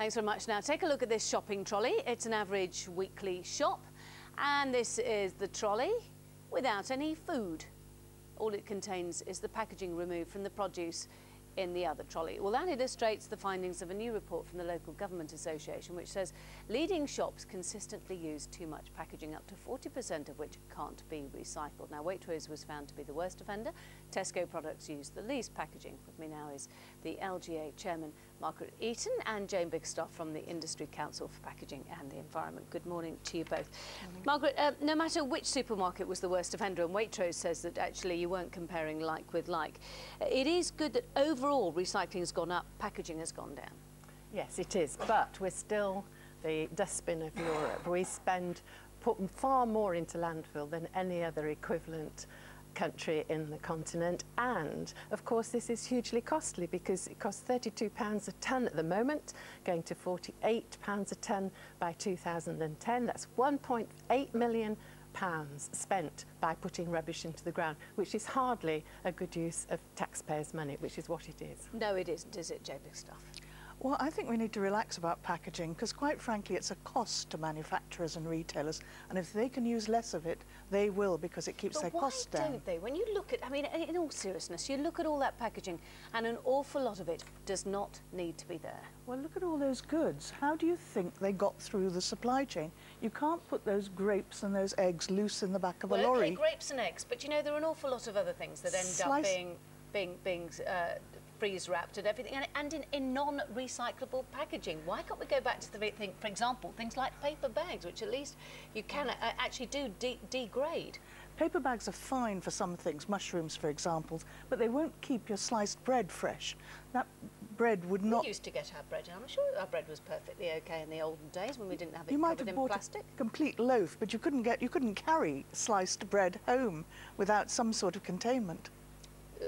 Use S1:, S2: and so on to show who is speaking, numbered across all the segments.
S1: Thanks very much. Now take a look at this shopping trolley. It's an average weekly shop, and this is the trolley without any food. All it contains is the packaging removed from the produce in the other trolley. Well, that illustrates the findings of a new report from the Local Government Association, which says leading shops consistently use too much packaging, up to 40% of which can't be recycled. Now, Waitrose was found to be the worst offender. Tesco products use the least packaging. With me now is the LGA chairman, Margaret Eaton, and Jane Bickerstaffe from the Industry Council for Packaging and the Environment. Good morning to you both. Margaret, no matter which supermarket was the worst offender, and Waitrose says that actually you weren't comparing like with like, it is good that overall recycling has gone up, packaging has gone down.
S2: Yes, it is, but we're still the dustbin of Europe. We put far more into landfill than any other equivalent country in the continent, and of course this is hugely costly because it costs £32 a tonne at the moment, going to £48 a tonne by 2010. That's £1.8 million spent by putting rubbish into the ground, which is hardly a good use of taxpayers' money, which is what it is.
S1: No, it isn't, is it, Jane Bickerstaffe?
S3: Well, I think we need to relax about packaging because, quite frankly, it's a cost to manufacturers and retailers, and if they can use less of it, they will, because it keeps their costs down.
S1: Why don't they? When you look at, I mean, in all seriousness, you look at all that packaging and an awful lot of it does not need to be there.
S3: Well, look at all those goods. How do you think they got through the supply chain? You can't put those grapes and those eggs loose in the back of a lorry.
S1: Okay, grapes and eggs, but you know, there are an awful lot of other things that end up being freeze wrapped and everything, and in non-recyclable packaging. Why can't we go back to the thing, for example, things like paper bags, which at least you can actually do degrade?
S3: Paper bags are fine for some things, mushrooms for example, but they won't keep your sliced bread fresh. That bread would not...
S1: We used to get our bread, and I'm sure our bread was perfectly okay in the olden days when we didn't have it
S3: You might
S1: covered
S3: have
S1: in
S3: bought
S1: plastic.
S3: a complete loaf, but you couldn't carry sliced bread home without some sort of containment.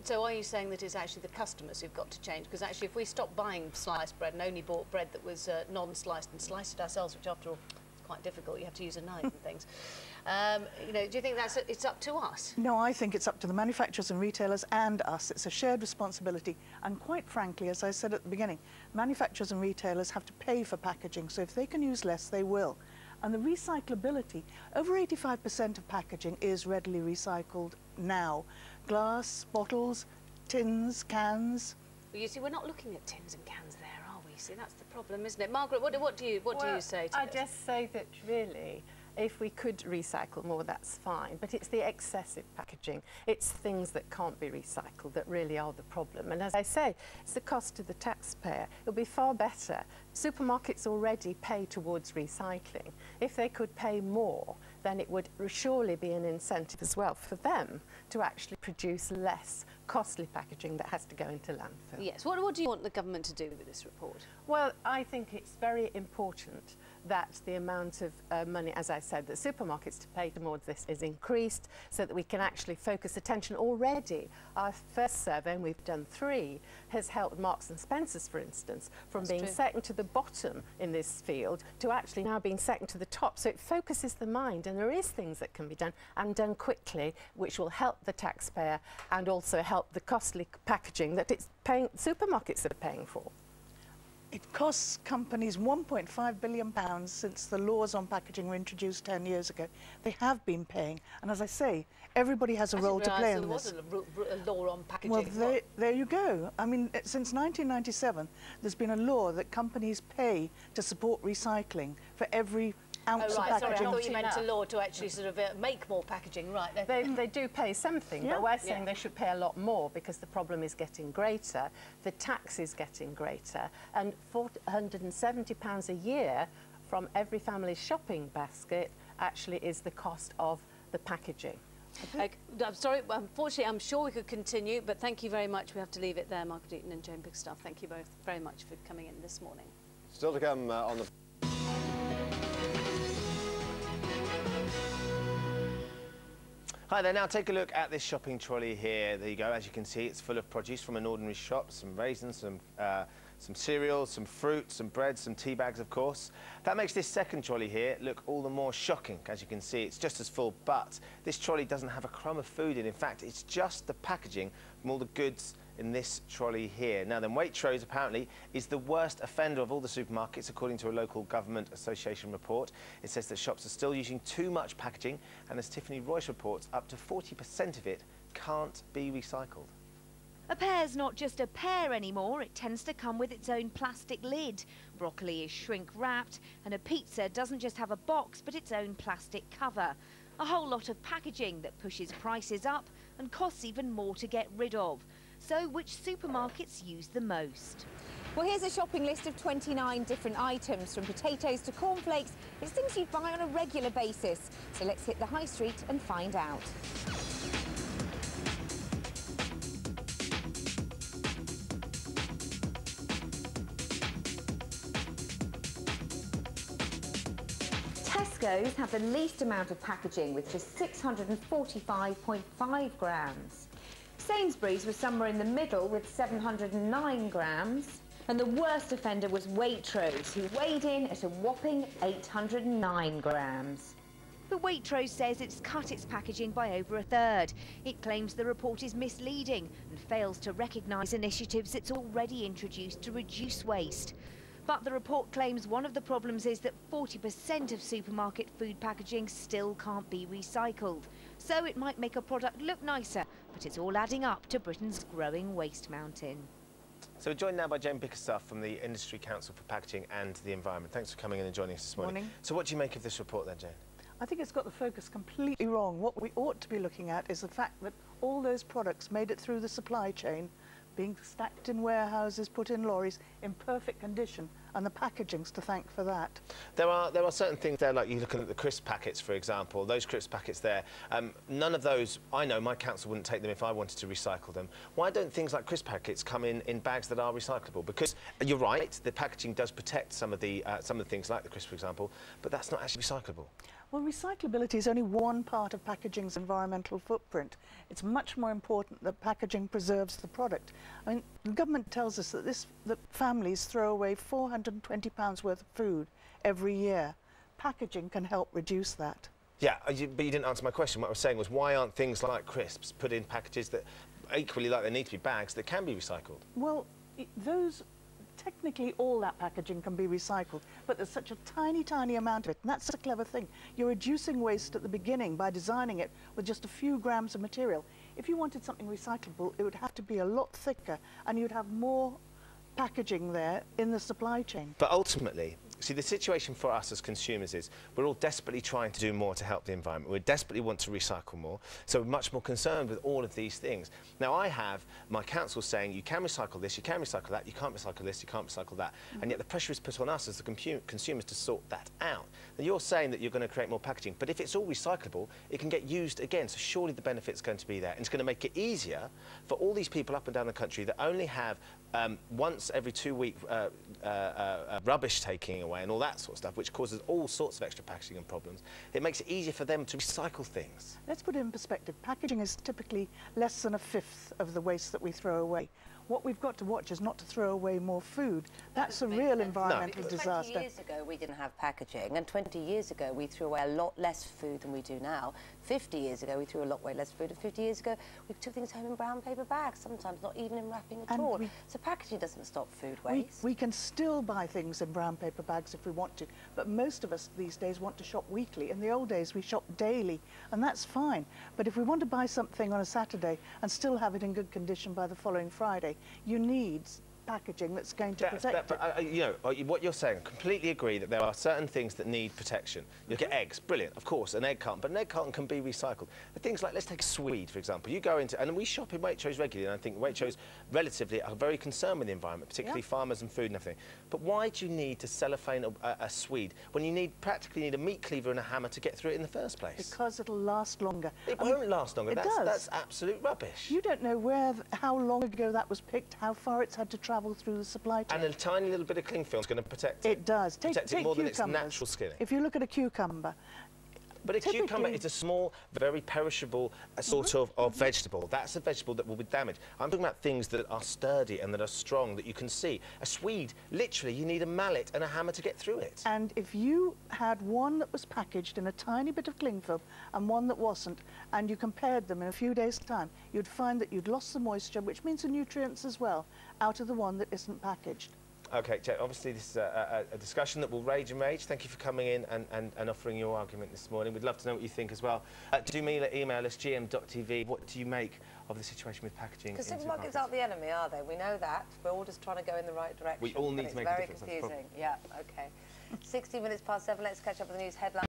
S1: So are you saying that it's actually the customers who've got to change? Because actually if we stopped buying sliced bread and only bought bread that was non-sliced and sliced it ourselves, which after all is quite difficult, you have to use a knife and things, you know, do you think it's up to us?
S3: No, I think it's up to the manufacturers and retailers and us. It's a shared responsibility, and quite frankly, as I said at the beginning, manufacturers and retailers have to pay for packaging, so if they can use less, they will. And the recyclability, over 85% of packaging is readily recycled now. Glass, bottles, tins, cans.
S1: Well, you see, we're not looking at tins and cans there, are we? See, that's the problem, isn't it? Margaret, what do you say to
S2: I
S1: this?
S2: just say that really, if we could recycle more, that's fine, but it's the excessive packaging, it's things that can't be recycled that really are the problem. And as I say, it's the cost to the taxpayer. It'll be far better. Supermarkets already pay towards recycling. If they could pay more, then it would surely be an incentive as well for them to actually produce less costly packaging that has to go into landfill.
S1: Yes. What do you want the government to do with this report?
S2: Well, I think it's very important that the amount of money, as I said, that supermarkets to pay towards this is increased so that we can actually focus attention. Already, our first survey, and we've done 3, has helped Marks and Spencer's, for instance, from being second to the bottom in this field to actually now being second to the top. So it focuses the mind, and there is things that can be done and done quickly, which will help the taxpayer and also help the costly packaging that supermarkets are paying for.
S3: It costs companies £1.5 billion since the laws on packaging were introduced 10 years ago. They have been paying, and as I say, everybody has a role to play in this.
S1: There wasn't a law on packaging.
S3: Well, there you go. I mean, since 1997, there's been a law that companies pay to support recycling for every ounce of packaging.
S1: Sorry, I thought you meant a law to actually sort of make more packaging, right?
S2: They do pay something, but we're saying they should pay a lot more because the problem is getting greater, the tax is getting greater, and £470 a year from every family's shopping basket actually is the cost of the packaging.
S1: I'm sorry, unfortunately I'm sure we could continue, but thank you very much. We have to leave it there. Margaret Eaton and Jane Bickerstaffe, thank you both very much for coming in this morning.
S4: Still to come on the... Hi there, now take a look at this shopping trolley here. There you go, as you can see, it's full of produce from an ordinary shop, some raisins, some cereals, some fruit, some bread, some tea bags, of course. That makes this second trolley here look all the more shocking. As you can see, it's just as full, but this trolley doesn't have a crumb of food in. In fact, it's just the packaging from all the goods in this trolley here. Now then, Waitrose apparently is the worst offender of all the supermarkets, according to a local government association report. It says that shops are still using too much packaging, and as Tiffany Royce reports, up to 40% of it can't be recycled.
S5: A pear's not just a pear anymore, it tends to come with its own plastic lid. Broccoli is shrink wrapped, and a pizza doesn't just have a box but its own plastic cover. A whole lot of packaging that pushes prices up and costs even more to get rid of. So which supermarkets use the most?
S6: Well, here's a shopping list of 29 different items, from potatoes to cornflakes. It's things you'd buy on a regular basis. So let's hit the high street and find out. Tesco's have the least amount of packaging with just 645.5 grams. Sainsbury's was somewhere in the middle with 709 grams. And the worst offender was Waitrose, who weighed in at a whopping 809 grams.
S5: But Waitrose says it's cut its packaging by over a third. It claims the report is misleading and fails to recognise initiatives it's already introduced to reduce waste. But the report claims one of the problems is that 40% of supermarket food packaging still can't be recycled. So it might make a product look nicer, but it's all adding up to Britain's growing waste mountain.
S4: So we're joined now by Jane Bickerstaffe from the Industry Council for Packaging and the Environment. Thanks for coming in and joining us this morning. So what do you make of this report then, Jane?
S3: I think it's got the focus completely wrong. What we ought to be looking at is the fact that all those products made it through the supply chain, being stacked in warehouses, put in lorries, in perfect condition, and the packaging's to thank for that.
S4: There are certain things there, like you look at the crisp packets, for example. Those crisp packets there, none of those, I know my council wouldn't take them if I wanted to recycle them. Why don't things like crisp packets come in bags that are recyclable? Because you're right, the packaging does protect some of the things like the crisp, for example, but that's not actually recyclable.
S3: Well, recyclability is only one part of packaging's environmental footprint. It's much more important that packaging preserves the product. I mean, the government tells us that that families throw away £420 worth of food every year. Packaging can help reduce that.
S4: Yeah, but you didn't answer my question. What I was saying was, why aren't things like crisps put in packages that, equally like they need to be bags, that can be recycled? Well,
S3: technically all that packaging can be recycled, but there's such a tiny, tiny amount of it, and that's a clever thing. You're reducing waste at the beginning by designing it with just a few grams of material. If you wanted something recyclable, it would have to be a lot thicker, and you'd have more packaging there in the supply chain.
S4: But ultimately, see, the situation for us as consumers is we're all desperately trying to do more to help the environment. We desperately want to recycle more, so we're much more concerned with all of these things. Now, I have my council saying you can recycle this, you can recycle that, you can't recycle this, you can't recycle that, and yet the pressure is put on us as the consumers to sort that out. Now, you're saying that you're going to create more packaging, but if it's all recyclable, it can get used again, so surely the benefit's going to be there, and it's going to make it easier for all these people up and down the country that only have once every 2 week rubbish taking away and all that sort of stuff, which causes all sorts of extra packaging and problems. It makes it easier for them to recycle things.
S3: Let's put it in perspective. Packaging is typically less than a fifth of the waste that we throw away. What we've got to watch is not to throw away more food. That's a real environmental disaster.
S7: 20 years ago we didn't have packaging, and 20 years ago we threw away a lot less food than we do now. 50 years ago we threw a lot way less food, and 50 years ago we took things home in brown paper bags, sometimes not even in wrapping at all. So packaging doesn't stop food waste.
S3: We can still buy things in brown paper bags if we want to, but most of us these days want to shop weekly. In the old days we shopped daily, and that's fine. But if we want to buy something on a Saturday and still have it in good condition by the following Friday, you need packaging that's going to protect it.
S4: You know, what you're saying, I completely agree that there are certain things that need protection. You look at eggs, brilliant, of course, an egg carton, but an egg carton can be recycled. But things like, let's take a Swede, for example. You go into, and we shop in Waitrose regularly, and I think Waitrose relatively are very concerned with the environment, particularly farmers and food and everything. But why do you need to cellophane a Swede when you practically need a meat cleaver and a hammer to get through it in the first place?
S3: Because it'll last longer.
S4: It won't last longer. That's absolute rubbish.
S3: You don't know how long ago that was picked, how far it's had to travel through the supply chain.
S4: And a tiny little bit of cling film is going to protect it.
S3: It does.
S4: Protect it more than its natural skin.
S3: If you look at a cucumber,
S4: But a cucumber is a small, very perishable sort of vegetable. That's a vegetable that will be damaged. I'm talking about things that are sturdy and that are strong, that you can see. A swede, literally, you need a mallet and a hammer to get through it.
S3: And if you had one that was packaged in a tiny bit of cling film and one that wasn't, and you compared them in a few days' time, you'd find that you'd lost the moisture, which means the nutrients as well, out of the one that isn't packaged.
S4: OK, Jack, obviously this is a discussion that will rage and rage. Thank you for coming in and offering your argument this morning. We'd love to know what you think as well. Do email us, gm.tv. What do you make of the situation with packaging?
S7: Because supermarkets aren't the enemy, are they? We know that. We're all just trying to go in the right direction.
S4: We all need to make a difference.
S7: It's very confusing. Yeah, OK. 60 minutes past 7, let's catch up with the news headlines.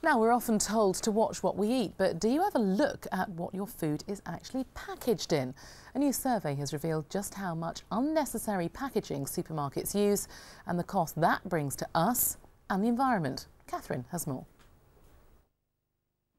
S8: Now, we're often told to watch what we eat, but do you ever look at what your food is actually packaged in? A new survey has revealed just how much unnecessary packaging supermarkets use and the cost that brings to us and the environment. Catherine has more.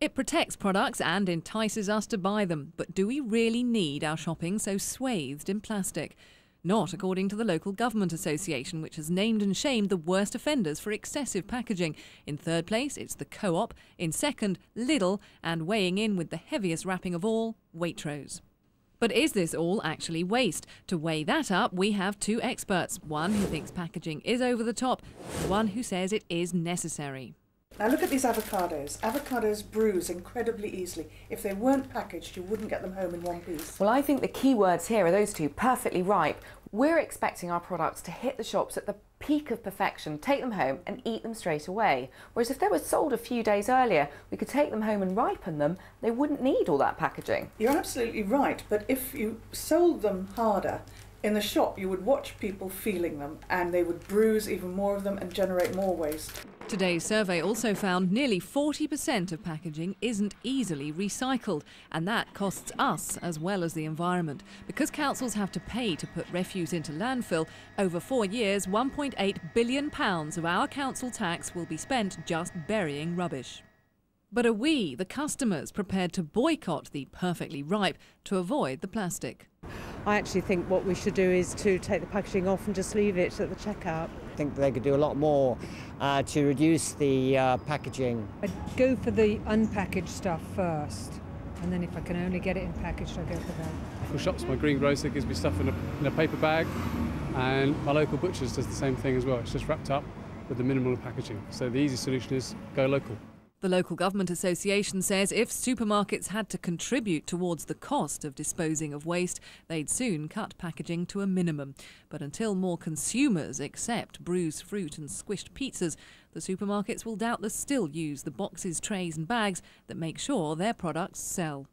S9: It protects products and entices us to buy them, but do we really need our shopping so swathed in plastic? Not according to the local government association, which has named and shamed the worst offenders for excessive packaging. In third place, it's the Co-op. In second, Lidl. And weighing in with the heaviest wrapping of all, Waitrose. But is this all actually waste? To weigh that up, we have two experts. One who thinks packaging is over the top, and one who says it is necessary.
S3: Now look at these avocados. Avocados bruise incredibly easily. If they weren't packaged, you wouldn't get them home in one piece.
S10: Well, I think the key words here are those two, perfectly ripe. We're expecting our products to hit the shops at the peak of perfection, take them home and eat them straight away. Whereas if they were sold a few days earlier, we could take them home and ripen them, they wouldn't need all that packaging.
S3: You're absolutely right, but if you sold them harder, in the shop you would watch people feeling them and they would bruise even more of them and generate more waste.
S9: Today's survey also found nearly 40% of packaging isn't easily recycled, and that costs us as well as the environment. Because councils have to pay to put refuse into landfill, over 4 years, £1.8 billion of our council tax will be spent just burying rubbish. But are we, the customers, prepared to boycott the perfectly ripe to avoid the plastic?
S11: I actually think what we should do is to take the packaging off and just leave it at the checkout.
S12: I think they could do a lot more to reduce the packaging.
S11: I'd go for the unpackaged stuff first, and then if I can only get it in packaged, I'll go for that.
S13: For shops, my greengrocer gives me stuff in a paper bag, and my local butcher's does the same thing as well. It's just wrapped up with the minimal of packaging. So the easy solution is go local.
S9: The Local Government Association says if supermarkets had to contribute towards the cost of disposing of waste, they'd soon cut packaging to a minimum. But until more consumers accept bruised fruit and squished pizzas, the supermarkets will doubtless still use the boxes, trays and bags that make sure their products sell.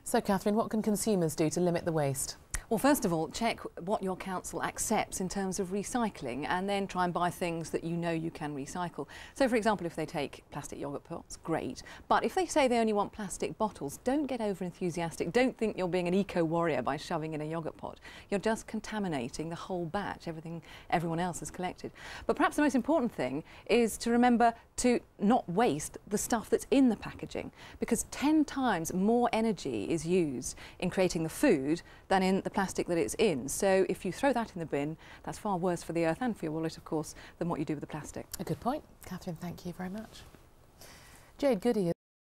S8: So, Catherine, what can consumers do to limit the waste?
S14: Well, first of all, check what your council accepts in terms of recycling and then try and buy things that you know you can recycle. So, for example, if they take plastic yoghurt pots, great. But if they say they only want plastic bottles, don't get over-enthusiastic. Don't think you're being an eco-warrior by shoving in a yoghurt pot. You're just contaminating the whole batch, everything everyone else has collected. But perhaps the most important thing is to remember to not waste the stuff that's in the packaging, because 10 times more energy is used in creating the food than in the plastic that it's in. So if you throw that in the bin, that's far worse for the earth and for your wallet, of course, than what you do with the plastic.
S8: A good point. Catherine, thank you very much. Jade Goody.